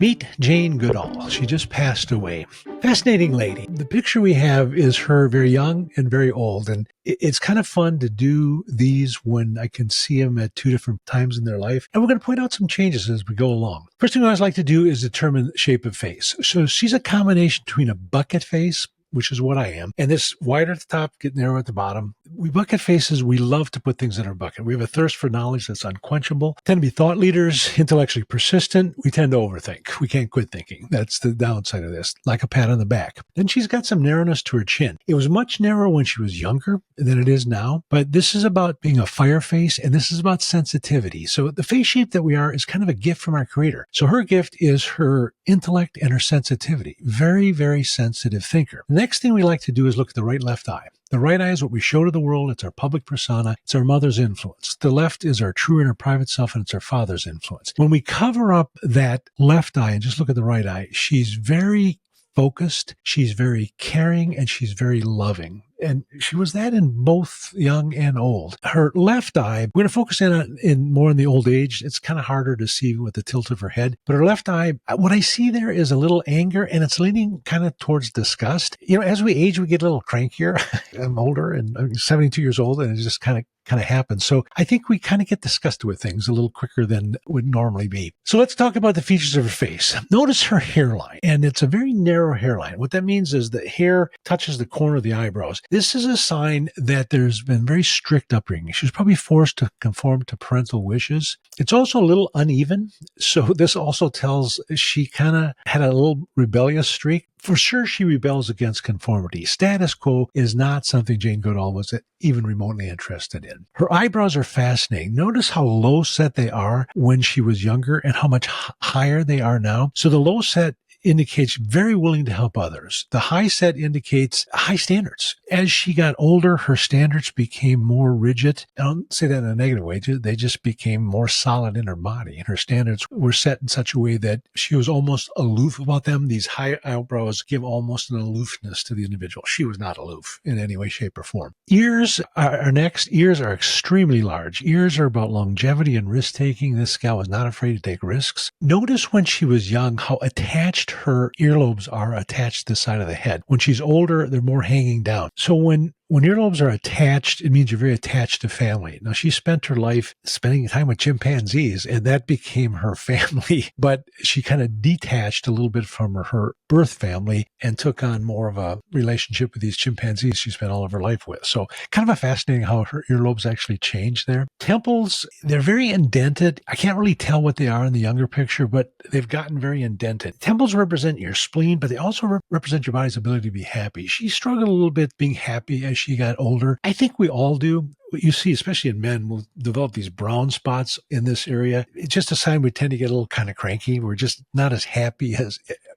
Meet Jane Goodall. She just passed away. Fascinating lady. The picture we have is her very young and very old. And it's kind of fun to do these when I can see them at two different times in their life. And we're going to point out some changes as we go along. First thing I always like to do is determine shape of face. So she's a combination between a bucket face, which is what I am, and this wider at the top, get narrow at the bottom. We bucket faces, we love to put things in our bucket. We have a thirst for knowledge that's unquenchable. Tend to be thought leaders, intellectually persistent. We tend to overthink. We can't quit thinking. That's the downside of this, like a pat on the back. Then she's got some narrowness to her chin. It was much narrower when she was younger than it is now, but this is about being a fire face, and this is about sensitivity. So the face shape that we are is kind of a gift from our creator. So her gift is her intellect and her sensitivity. Very, very sensitive thinker. The next thing we like to do is look at the right left eye. The right eye is what we show to the world. It's our public persona. It's our mother's influence. The left is our true inner private self, and it's our father's influence. When we cover up that left eye and just look at the right eye, she's very focused, she's very caring, and she's very loving. And she was that in both young and old. Her left eye, we're going to focus in more in the old age. It's kind of harder to see with the tilt of her head. But her left eye, what I see there is a little anger, and it's leaning kind of towards disgust. You know, as we age, we get a little crankier. I'm older, and I'm 72 years old, and it just kind of happens. So I think we kind of get disgusted with things a little quicker than would normally be. So let's talk about the features of her face. Notice her hairline, and it's a very narrow hairline. What that means is the hair touches the corner of the eyebrows. This is a sign that there's been very strict upbringing. She was probably forced to conform to parental wishes. It's also a little uneven. So this also tells she kind of had a little rebellious streak. For sure, she rebels against conformity. Status quo is not something Jane Goodall was even remotely interested in. Her eyebrows are fascinating. Notice how low set they are when she was younger and how much higher they are now. So the low set indicates very willing to help others. The high set indicates high standards. As she got older, her standards became more rigid. I don't say that in a negative way. They just became more solid in her body. And her standards were set in such a way that she was almost aloof about them. These high eyebrows give almost an aloofness to the individual. She was not aloof in any way, shape, or form. Ears are next. Ears are extremely large. Ears are about longevity and risk-taking. This gal was not afraid to take risks. Notice when she was young how attached her earlobes are attached to the side of the head. When she's older, they're more hanging down. So when earlobes are attached, it means you're very attached to family. Now, she spent her life spending time with chimpanzees, and that became her family. But she kind of detached a little bit from her birth family and took on more of a relationship with these chimpanzees she spent all of her life with. So kind of a fascinating how her earlobes actually changed there. Temples, they're very indented. I can't really tell what they are in the younger picture, but they've gotten very indented. Temples represent your spleen, but they also represent your body's ability to be happy. She struggled a little bit being happy as she got older. I think we all do. What you see, especially in men, will develop these brown spots in this area. It's just a sign we tend to get a little kind of cranky. We're just not as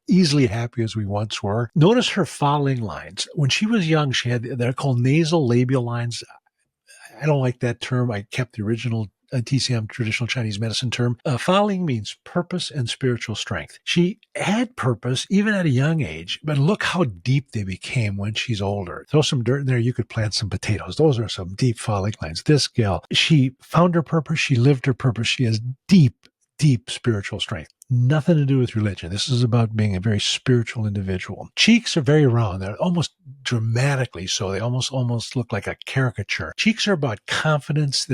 easily happy as we once were. Notice her falling lines. When she was young, they're called nasal labial lines. I don't like that term. I kept the original TCM, traditional Chinese medicine term. Faling means purpose and spiritual strength. She had purpose even at a young age, but look how deep they became when she's older. Throw some dirt in there, you could plant some potatoes. Those are some deep falling lines. This gal, she found her purpose. She lived her purpose. She has deep spiritual strength. Nothing to do with religion. This is about being a very spiritual individual. Cheeks are very round. They're almost dramatically so. They almost look like a caricature. Cheeks are about confidence.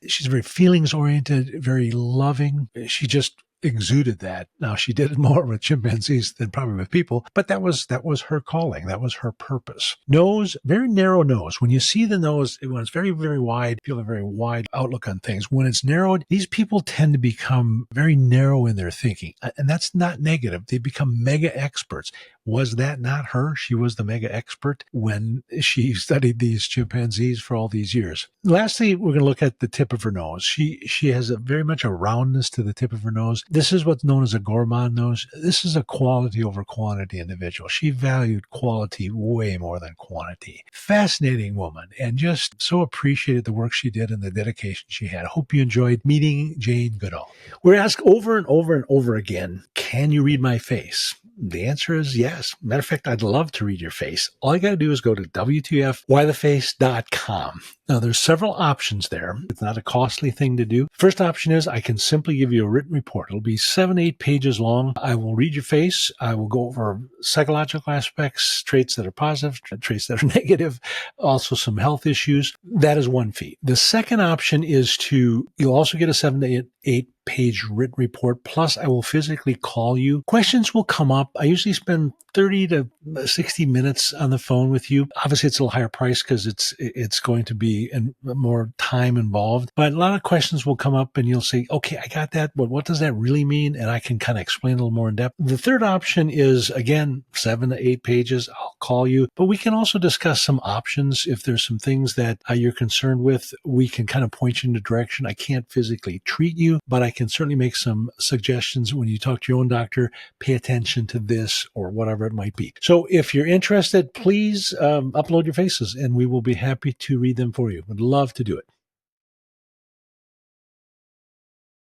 She's very feelings oriented, very loving. She just exuded that. Now, she did it more with chimpanzees than probably with people, but that was her calling. That was her purpose. Nose, very narrow nose. When you see the nose, when it's very, very wide, you feel a very wide outlook on things. When it's narrowed, these people tend to become very narrow in their thinking. And that's not negative. They become mega experts. Was that not her? She was the mega expert when she studied these chimpanzees for all these years. Lastly, we're going to look at the tip of her nose. She has very much a roundness to the tip of her nose. This is what's known as a gourmand nose. This is a quality over quantity individual. She valued quality way more than quantity. Fascinating woman, and just so appreciated the work she did and the dedication she had. I hope you enjoyed meeting Jane Goodall. We're asked over and over and over again, can you read my face? The answer is yes. Matter of fact, I'd love to read your face. All you got to do is go to WTFWhyTheFace.com. Now, there's several options there. It's not a costly thing to do. First option is I can simply give you a written report. It'll be 7-8 pages long. I will read your face. I will go over psychological aspects, traits that are positive, traits that are negative, also some health issues. That is one fee. The second option is you'll also get a 7 to 8 page written report. Plus, I will physically call you. Questions will come up. I usually spend 30 to 60 minutes on the phone with you. Obviously, it's a little higher price because it's going to be more time involved. But a lot of questions will come up and you'll say, okay, I got that, but what does that really mean? And I can kind of explain a little more in depth. The third option is, again, 7 to 8 pages. I'll call you. But we can also discuss some options. If there's some things that you're concerned with, we can kind of point you in a direction. I can't physically treat you, but I can certainly make some suggestions when you talk to your own doctor. Pay attention to this or whatever it might be. So if you're interested, please upload your faces and we will be happy to read them for you. Would love to do it.